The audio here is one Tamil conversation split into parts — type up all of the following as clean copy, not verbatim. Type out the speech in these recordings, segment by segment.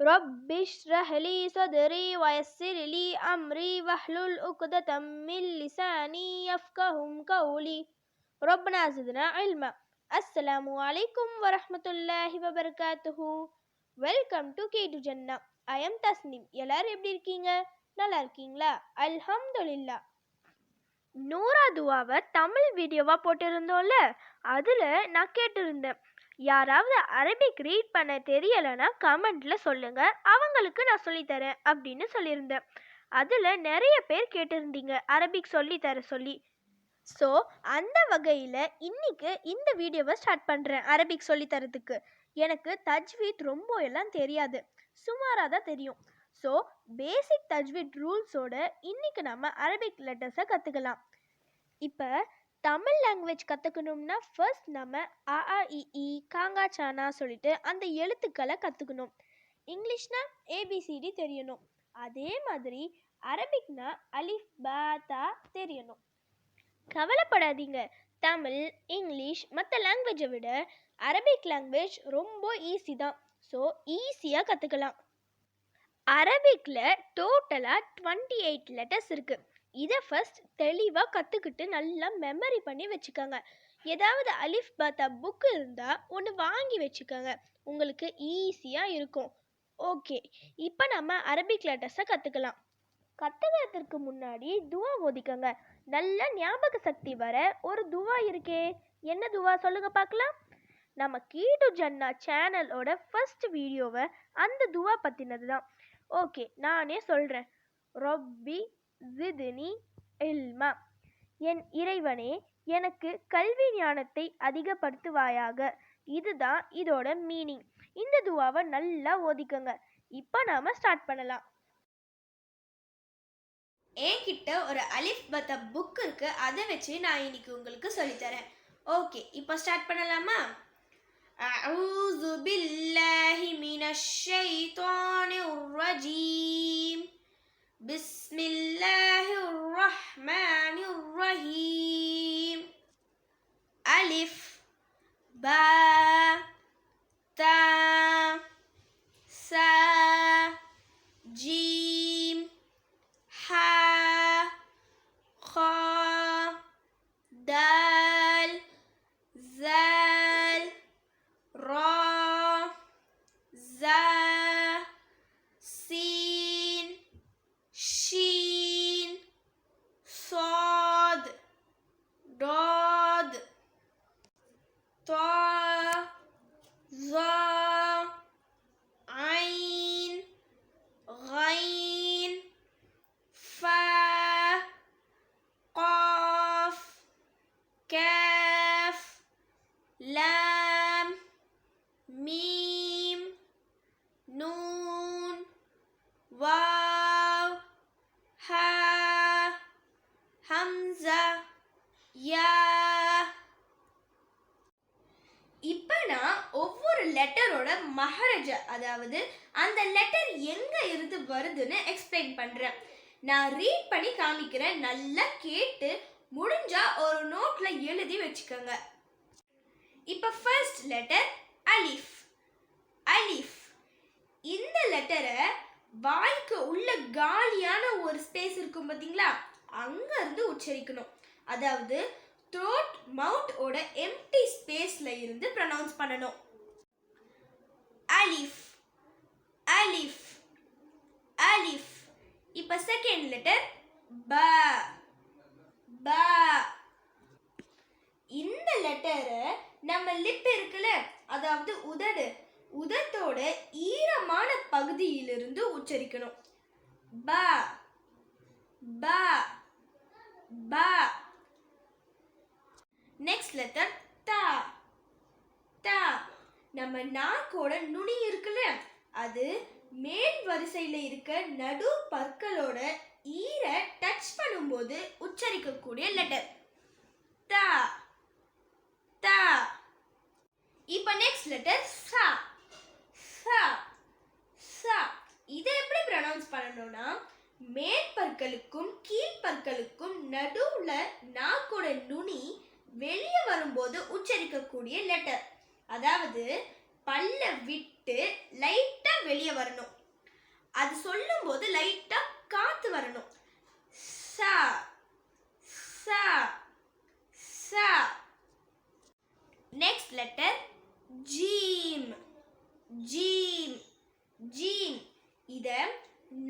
رب اشرح لي صدري ويسر لي أمري واحلل عقدة من لساني يفقهوا قولي ربنا زدنا علما. السلام عليكم ورحمة الله وبركاته. Welcome to key2jannah. I am Tasnim. எல்லாரும் எப்படி இருக்கீங்க? நல்லா இருக்கீங்களா? அல்ஹம்துலில்லாஹ். நூறா துவாவை தமிழ் வீடியோவாக போட்டிருந்தோம்ல, அதில் நான் கேட்டிருந்தேன், யாராவது அரபிக் ரீட் பண்ண தெரியலைன்னா கமெண்ட்ல சொல்லுங்க, அவங்களுக்கு நான் சொல்லித்தரேன் அப்படின்னு சொல்லியிருந்தேன். அதில் நிறைய பேர் கேட்டிருந்தீங்க அரபிக் சொல்லித்தர சொல்லி. ஸோ அந்த வகையில் இன்னைக்கு இந்த வீடியோவை ஸ்டார்ட் பண்ணுறேன். அரபிக் சொல்லித்தரத்துக்கு எனக்கு தஜ்வீத் ரொம்ப எல்லாம் தெரியாது, சுமாராக தான் தெரியும். ஸோ பேசிக் தஜ்வீத் ரூல்ஸோட இன்னைக்கு நம்ம அரபிக் லெட்டர்ஸை கற்றுக்கலாம். இப்போ தமிழ் லாங்குவேஜ் கற்றுக்கணும்னா ஃபர்ஸ்ட் நம்ம அ ஆ இ ஈ காங்கா சானா சொல்லிட்டு அந்த எழுத்துக்களை கற்றுக்கணும். இங்கிலீஷ்னா ஏபிசிடி தெரியணும். அதே மாதிரி அரபிக்னா அலிஃப் பா தா தெரியணும். கவலைப்படாதீங்க, தமிழ் இங்கிலீஷ் மற்ற லாங்குவேஜை விட அரபிக் லாங்குவேஜ் ரொம்ப ஈஸி தான். ஸோ ஈஸியாக கற்றுக்கலாம். அரபிக்கில் டோட்டலாக 28 லெட்டர்ஸ் இருக்குது. இதை ஃபர்ஸ்ட் தெளிவாக கற்றுக்கிட்டு நல்லா மெமரி பண்ணி வச்சுக்கோங்க. ஏதாவது அலிஃப் பாத்தா புக்கு இருந்தால் ஒன்று வாங்கி வச்சுக்கோங்க, உங்களுக்கு ஈஸியாக இருக்கும். ஓகே, இப்போ நம்ம அரபிக் லெட்டர்ஸை கற்றுக்கலாம். கற்றுக்கிறதுக்கு முன்னாடி துவா ஓதிக்கோங்க. நல்ல ஞாபக சக்தி வர ஒரு துவா இருக்கே, என்ன துவா சொல்லுங்க பார்க்கலாம். நம்ம key2jannah சேனலோட ஃபர்ஸ்ட் வீடியோவை அந்த துவா பற்றினது தான். ஓகே, நானே சொல்கிறேன். ரொப்பி ஜித்னி இல்மா, என் இறைவனே எனக்கு கல்வி ஞானத்தை அதிகப்படுத்துவாயாக. இதுதான் இதோட மீனிங். இந்த துவாவை நல்லா ஓதிக்கோங்க. இப்போ நாம ஸ்டார்ட் பண்ணலாம். என்கிட்ட ஒரு அலிஃப் பத்தா புக் இருக்கு, அதை வச்சு நான் இன்னைக்கு உங்களுக்கு சொல்லித்தரேன். ஓகே, இப்போ ஸ்டார்ட் பண்ணலாமா? அஊது பில்லாஹி மினஷ் ஷைத்தானிர் ரஜீம். பிஸ்மில்லாஹிர் ரஹ்மானிர் ரஹீம். அலிஃப் பா தா சா ஜீம் ஹா خا دال زال را زا سين شين صاد ضاد طا ظا عين غين فا قاف كاف لام ميم نون واو ها ஹம்சா யா. இப்போ நான் ஒவ்வொரு லெட்டரோட மஹரஜ, அதாவது அந்த லெட்டர் எங்க இருந்து வருதுன்னு எக்ஸ்பிளைன் பண்றேன். நான் ரீட் பண்ணி காமிக்கிறேன், நல்லா கேட்டு முடிஞ்சா ஒரு நோட்ல எழுதி வச்சுக்கோங்க. இப்போ ஃபர்ஸ்ட் லெட்டர் அலிஃப். அலிஃப் இந்த லெட்டரை வாய்க்கு உள்ள காலியான ஒரு ஸ்பேஸ் இருக்கும் பார்த்தீங்களா, அங்க இருந்து உச்சரிக்கணும். அதாவது த்ரோட் மவுத்தோட எம்டி ஸ்பேஸ்ல இருந்து ப்ரொனவுன்ஸ் பண்ணணும். அலிஃப் அலிஃப் அலிஃப். இப்போ செகண்ட் லெட்டர் பா. பா இந்த லெட்டரை நம்ம லிப் இருக்குல்ல, அதாவது உதடு, உதட்டோட ஈரமான பகுதியிலிருந்து உச்சரிக்கணும். பா பா பா. நெக்ஸ்ட் லெட்டர் தா. தா நம்ம நாக்கோட நுனி இருக்குல்ல, அது மேல் வரிசையில் இருக்க நடு பற்களோட ஈர டச் பண்ணும்போது உச்சரிக்கக்கூடிய லெட்டர் தா. தா. இப்போ நெக்ஸ்ட் லெட்டர் சா. சா சா. இதை எப்படி ப்ரொனவுன்ஸ் பண்ணணும்னா, மேற்பற்களுக்கும் கீழ்பற்களுக்கும் நடுவுல நாக்கோட நுனி வெளியே வரும்போது உச்சரிக்கக்கூடிய லெட்டர். அதாவது பல்ல விட்டு லைட்டா வெளியே வரணும். அது சொல்லும்போது லைட்டா காத்து வரணும். ச ச ச. நெக்ஸ்ட் லெட்டர் ஜீம். ஜீம் ஜீம். இத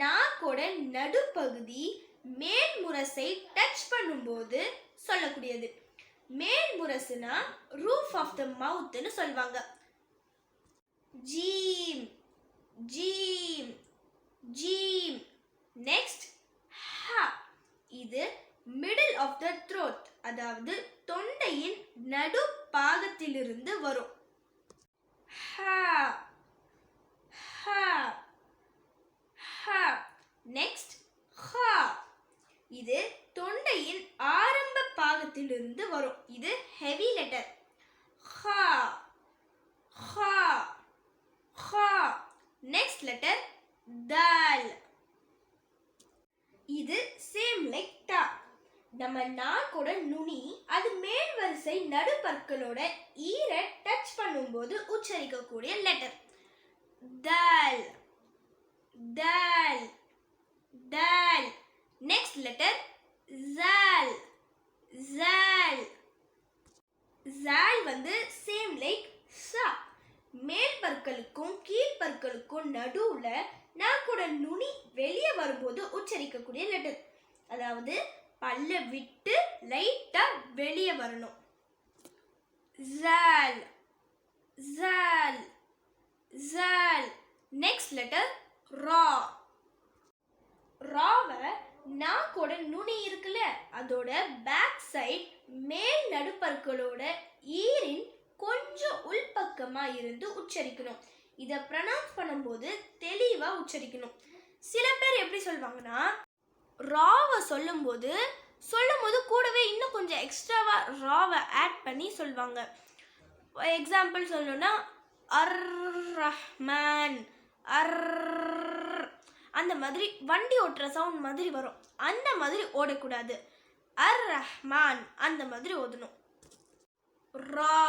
நாக்கோட நடுப்பகுதி மேல் முரசை டச் பண்ணும்போது சொல்லக்கூடியது. மேல் முரசுனா ரூஃப் ஆஃப் த மவுத்னு சொல்வாங்க. ஜீம் ஜீம் ஜீம். நெக்ஸ்ட் ஹ. இது மிடில் ஆஃப் த த்ரோட், அதாவது தொண்டையின் நடு பாகத்திலிருந்து வரும். ஹ ஹ ஹ. நெக்ஸ்ட் ஹ. இது தொண்டையின் ஆரம்ப பாகத்திலிருந்து வரும். இது ஹெவி லெட்டர். ஹ ஹ ஹ. நெக்ஸ்ட் லெட்டர் தால். இது சேம் லைக் டா. நம்ம நாக்கோட நுனி அது மேல் வரிசை நடுப்பற்களோட ஈரை டச் பண்ணும்போது உச்சரிக்கக்கூடிய லெட்டர். தால் தால் தால். நெக்ஸ்ட் லெட்டர் ஜால். ஜால் ஜால் சேம் லைக் சா. மேல் பற்களுக்கும் கீழ் பற்களுக்கும் நடுவுல நாக்கோட நுனி வெளியே வரும்போது உச்சரிக்கக்கூடிய லெட்டர், அதாவது பல்ல விட்டு லைட்டா வெளியே வரணும். ஜால் ஜால் ஜால். நெக்ஸ்ட் லெட்டர் ரா. ராவை நாக்கோட நுனி இருக்குல்ல, அதோட பேக் சைட் மேல் நடுப்பற்களோட ஈரின் கொஞ்சம் உள்பக்கமா இருந்து உச்சரிக்கணும். இதை ப்ரொனவுன்ஸ் பண்ணும்போது தெளிவா உச்சரிக்கணும். சில பேர் எப்படி சொல்வாங்கன்னா, ராவை சொல்லும்போது கூடவே இன்னும் கொஞ்சம் எக்ஸ்ட்ராவா ராவை ஆட் பண்ணி சொல்வாங்க. எக்ஸாம்பிள் சொல்லணும்னா அர் ரஹ்மான், அர், அந்த மாதிரி வண்டி ஓட்டுற சவுண்ட் மாதிரி வரும். அந்த மாதிரி ஓடக்கூடாது. அர் ரஹ்மான் அந்த மாதிரி ஓதணும். ரா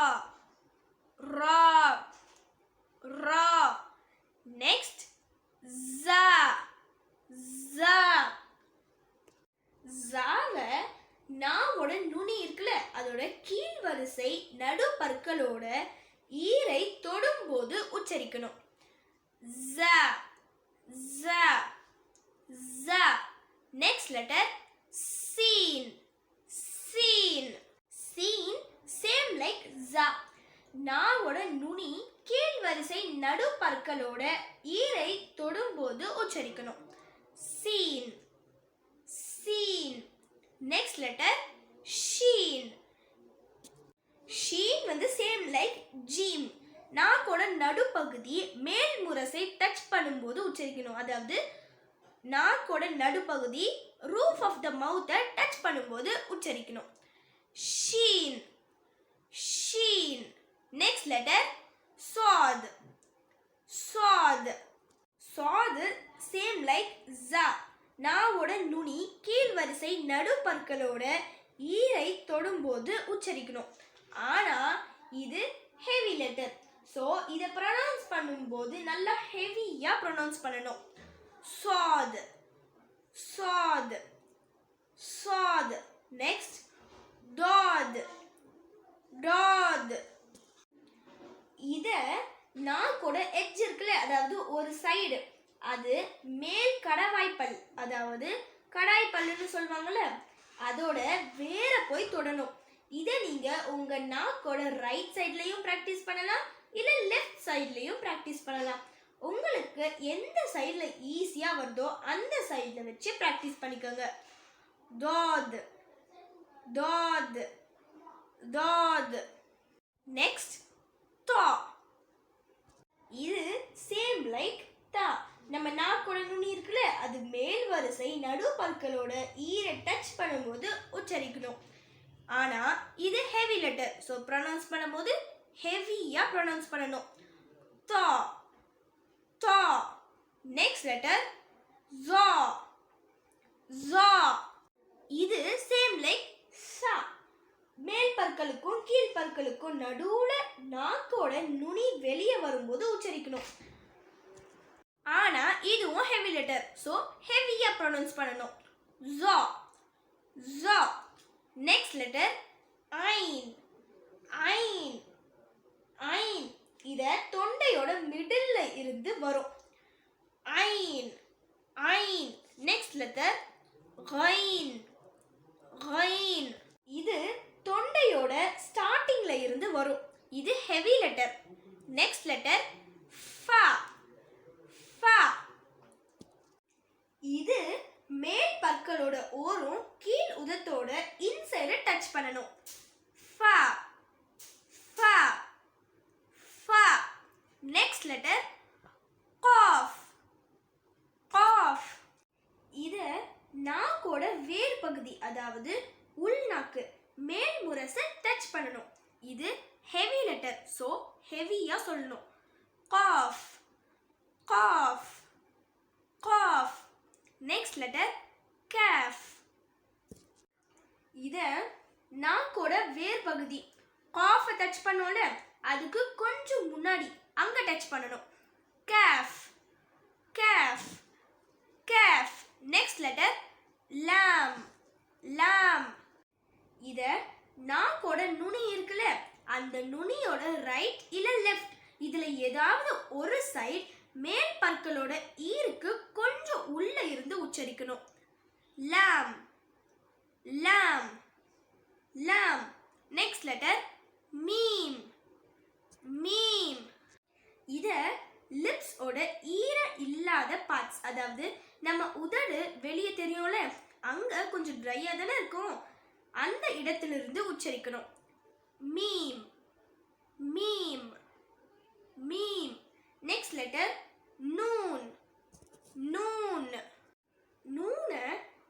ரா ரா. நெக்ஸ்ட் ஜா. ஜா. ஜாவை நாவோட நுனி இருக்குல்ல, அதோட கீழ் வரிசை நடுப்பற்களோட ஈரை தொடும்போது உச்சரிக்கணும். ஜா ஜா ஜா. நெக்ஸ்ட் லெட்டர் சீன். சீன் சீன். சேம் லைக் ஜா. நாவோட நுனி கீழ் வரிசை நடுப்பற்களோட ஈரை தொடும்போது உச்சரிக்கணும். சீன் சீன். நெக்ஸ்ட் லெட்டர் ஷீன். ஷீன் சேம் லைக் ஜீம். நாக்கோட நடுப்பகுதி மேல் முரசை டச் பண்ணும்போது உச்சரிக்கணும், அதாவது நாக்கோட நடுப்பகுதி ரூஃப் ஆஃப் த மவுத்தை டச் பண்ணும்போது உச்சரிக்கணும். ஷீன் ஷீன். நெக்ஸ்ட் லெட்டர் சாத். சாத் சாத். சேம் லைக் ஜா. நாவோட நுனி கீழ் வரிசை நடுப்பற்களோட ஈரை தொடும்போது உச்சரிக்கணும். ஆனா இது ஹெவி லெட்டர். ஸோ இதை ப்ரொனவுன்ஸ் பண்ணும்போது நல்லா ஹெவியா ப்ரொனவுன்ஸ் பண்ணணும். சாத் சாத் சாத். நெக்ஸ்ட் டாத். டாத். இத நாக்கோட எட்ஜ் இருக்குல்ல, அதாவது ஒரு சைடு, அது மேல் கடவாய்ப்பல், அதாவது கடாய்ப்பல்லுன்னு சொல்லுவாங்கல்ல, அதோட வேற போய் தொடணும். இதை நீங்க உங்க நாக்கோட ரைட் சைட்லயும் பிராக்டிஸ் பண்ணலாம், இல்ல லெஃப்ட் சைட்லயும் பிராக்டிஸ் பண்ணலாம். உங்களுக்கு எந்த சைட்ல ஈஸியா வருதோ அந்த சைட்ல வச்சு பிராக்டிஸ் பண்ணிக்கோங்க. தாத் தாத் தாத். நெக்ஸ்ட் தா. இது சேம் லைக் தா. நம்ம நாக்கோட நுனி இருக்குல்ல, அது மேல் வரிசை நடுப்பற்களோட ஈரை டச் பண்ணும்போது உச்சரிக்கணும். ஆனா இது ஹெவி லெட்டர். ஸோ ப்ரொனவுன்ஸ் பண்ணும்போது ஹெவியா ப்ரொனவுன்ஸ் பண்ணணும். தா தா. நெக்ஸ்ட் லெட்டர் ஜா. ஜா. இது சேம் லைக் சா. மேல் பற்களுக்கும் கீழ் பற்களுக்கும் நடுவுல நாக்கோட நுனி வெளியே வரும்போது உச்சரிக்கணும். இதுவும் ஹெவி லெட்டர், ஸோ ஹெவியா ப்ரொனவுன்ஸ் பண்ணணும். ஜா ஜா. நெக்ஸ்ட் லெட்டர் ஐன் ஐன் ஐன். இத தொண்டையோட மிடில்ல இருந்து வரும். ஐன் ஐன். நெக்ஸ்ட் லெட்டர் கைன் கைன். இது தொண்டையோட ஸ்டார்டிங்ல இருந்து வரும். இது ஹெவி லெட்டர். நெக்ஸ்ட் லெட்டர் ஃபா ஃபா. இது மேல் பற்களோட ஓரம் கீழ் உதட்டோட இன்சைட டச் பண்ணணும். ஃபா ஃபா ஃபா. நெக்ஸ்ட் லெட்டர் காஃப் காஃப். இத நாக்கோட வேர் பகுதி, அதாவது உள்நாக்கு மேல் முரசை டச் பண்ணணும். இது ஹெவி லெட்டர், ஸோ ஹெவியா சொல்லணும். காஃப் காஃப் காஃப். நெக்ஸ்ட் லெட்டர் கேஃப். இத நாக்கோட வேர் பகுதி காஃபை டச் பண்ணோம்ல, அதுக்கு கொஞ்சம் முன்னாடி அங்க டச் பண்ணணும். Cafe cafe cafe. Next letter லாம் லாம். இத நாக்கோட நுனி இருக்குல்ல, அந்த நுனியோட ரைட் இல்ல லெஃப்ட் இதுல ஏதாவது ஒரு சைடு மேல் பற்களோட ஈருக்கு கொஞ்சம் உள்ள இருந்து உச்சரிக்கணும். லாம் லாம் லாம். Next letter meme meme. இத லிப்ஸ் ஓட ஈரம் இல்லாத பார்ட்ஸ், அதாவது நம்ம உதடு வெளியே தெரியும்ல, அங்க கொஞ்சம் ட்ரையா தானே இருக்கும், அந்த இடத்திலிருந்து உச்சரிக்கணும். மீம் மீம் மீம். நெக்ஸ்ட் லெட்டர் நூன் நூன். நூன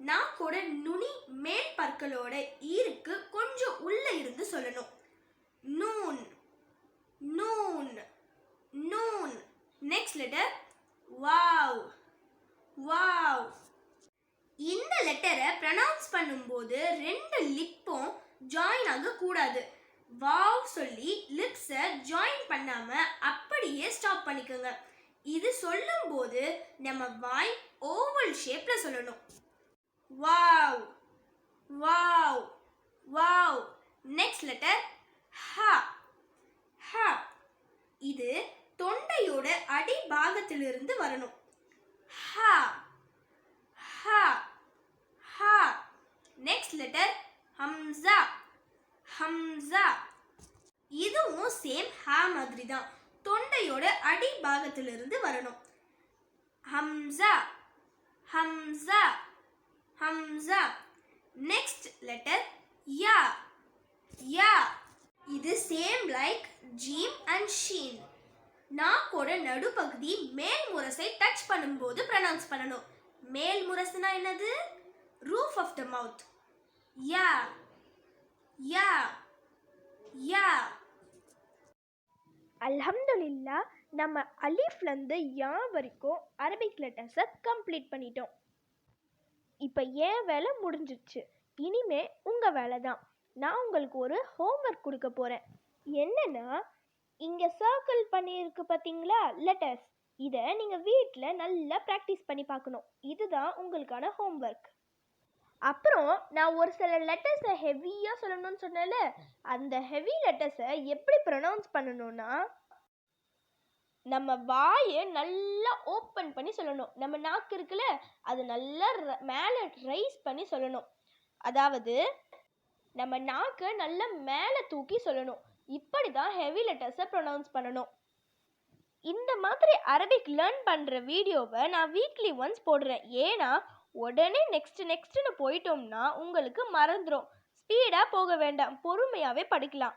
நாக்கோட நுனி மேல் பற்களோட ஈருக்கு கொஞ்சம் உள்ள இருந்து சொல்லணும். நூன் நூன் நூன். நெக்ஸ்ட் லெட்டர் வாவ் வாவ். இந்த லெட்டரை ப்ரொனவுன்ஸ் பண்ணும்போது ரெண்டு லிப்பும் ஜாயின் ஆக கூடாது. வாவ் சொல்லி லிப்ஸை ஜாயின் பண்ணாம அப்படியே ஸ்டாப் பண்ணிக்கோங்க. இது சொல்லும்போது நம்ம வாய் ஓவல் ஷேப்ல சொல்லணும். Wow wow wow. Next letter ஹ ஹ. இது தொண்டையோட அடி பாகத்திலிருந்து வரணும். ஹ ஹ ஹ. நெக்ஸ்ட் லெட்டர் ஹம்சா ஹம்சா. இதுவும் சேம் ஹ மாதிரி தான், தொண்டையோட அடி பாகத்திலிருந்து வரணும். ஹம்சா ஹம்சா ஹம்சா. நெக்ஸ்ட் லெட்டர் யா யா. இது சேம் லைக் ஜீம் அண்ட் ஷீன். நாக்கோட நடுப்பகுதி மேல் முரசை டச் பண்ணும்போது ப்ரொனவுன்ஸ் பண்ணணும். மேல் முரசுனா என்னது? ரூஃப் ஆஃப் த மவுத். யா யா யா. அல்ஹம்துலில்லா, நம்ம அலிஃப்லேருந்து யா வரைக்கும் அரபிக் லெட்டர்ஸை கம்ப்ளீட் பண்ணிட்டோம். இப்போ என் வேலை முடிஞ்சிடுச்சு. இனிமே உங்கள் வேலை தான். நான் உங்களுக்கு ஒரு ஹோம்ஒர்க் கொடுக்க போகிறேன். என்னென்னா, இங்கே சர்க்கிள் பண்ணியிருக்கு பார்த்தீங்களா லெட்டர்ஸ், இதை நீங்கள் வீட்டில் நல்லா ப்ராக்டிஸ் பண்ணி பார்க்கணும். இதுதான் உங்களுக்கான ஹோம்ஒர்க். அப்புறம் நான் ஒரு சில லெட்டர்ஸை ஹெவியாக சொல்லணும்னு சொன்னேன்ல, அந்த ஹெவி லெட்டர்ஸை எப்படி ப்ரொனவுன்ஸ் பண்ணணும்னா, நம்ம வாயை நல்லா ஓப்பன் பண்ணி சொல்லணும். நம்ம நாக்கு இருக்குல்ல, அது நல்லா மேலே ரைஸ் பண்ணி சொல்லணும். அதாவது நம்ம நாக்கை நல்லா மேலே தூக்கி சொல்லணும். இப்படி தான் ஹெவி லெட்டர்ஸை ப்ரொனவுன்ஸ் பண்ணணும். இந்த மாதிரி அரபிக் லேர்ன் பண்ணுற வீடியோவை நான் வீக்லி ஒன்ஸ் போடுறேன். ஏன்னா உடனே நெக்ஸ்ட்னு போயிட்டோம்னா உங்களுக்கு மறந்துடும். ஸ்பீடாக போக வேண்டாம், பொறுமையாகவே படிக்கலாம்.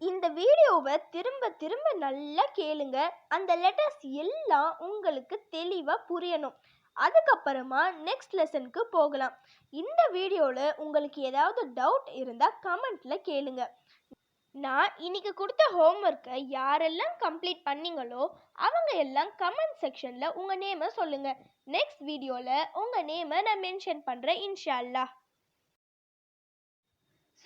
இந்த வீடியோவை திரும்ப திரும்ப நல்லா கேளுங்க. அந்த லெட்டர்ஸ் எல்லாம் உங்களுக்கு தெளிவாக புரியணும். அதுக்கப்புறமா நெக்ஸ்ட் லெசனுக்கு போகலாம். இந்த வீடியோவில் உங்களுக்கு ஏதாவது டவுட் இருந்தால் கமெண்ட்டில் கேளுங்க. நான் இன்னைக்கு கொடுத்த ஹோம்ஒர்க்கை யாரெல்லாம் கம்ப்ளீட் பண்ணீங்களோ அவங்க எல்லாம் கமெண்ட் செக்ஷனில் உங்கள் நேமை சொல்லுங்கள். நெக்ஸ்ட் வீடியோவில் உங்கள் நேமை நான் மென்ஷன் பண்ணுறேன் இன்ஷா அல்லாஹ்.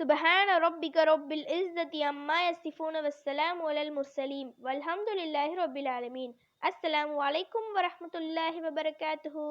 சுப்ஹான ரப்பிக ரப்பில் இஸ்ஸத்தி அம்மா யசிஃபூன வஸ்ஸலாமு அலல் முர்ஸலீன் வல்ஹம்துலில்லாஹி ரப்பில் ஆலமீன். அஸ்ஸலாமு அலைக்கும் வரஹ்மத்துல்லாஹி வபரகாத்துஹு.